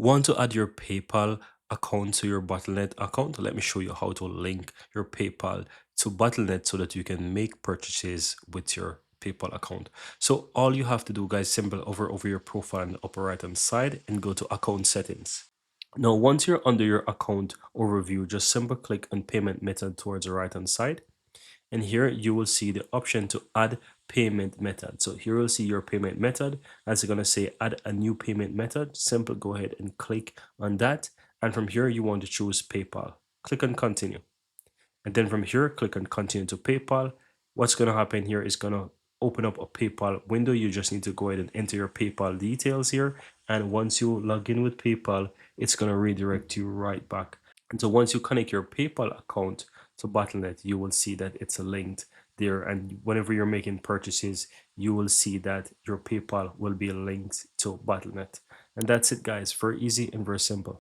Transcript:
Want to add your PayPal account to your Battle.net account? Let me show you how to link your PayPal to Battle.net so that you can make purchases with your PayPal account. So all you have to do, guys, simple over your profile on the upper right hand side and go to account settings. Now, once you're under your account overview, just simple click on payment method towards the right hand side. And here you will see the option to add payment method. So here you'll see your payment method. As you're going to say add a new payment method, simple go ahead and click on that. And from here you want to choose PayPal. Click on continue. And then from here, click on continue to PayPal. What's going to happen here is going to open up a PayPal window. You just need to go ahead and enter your PayPal details here. And once you log in with PayPal, it's going to redirect you right back. And so once you connect your PayPal account to Battle.net, you will see that it's linked there. And whenever you're making purchases, you will see that your PayPal will be linked to Battle.net. And that's it, guys. Very easy and very simple.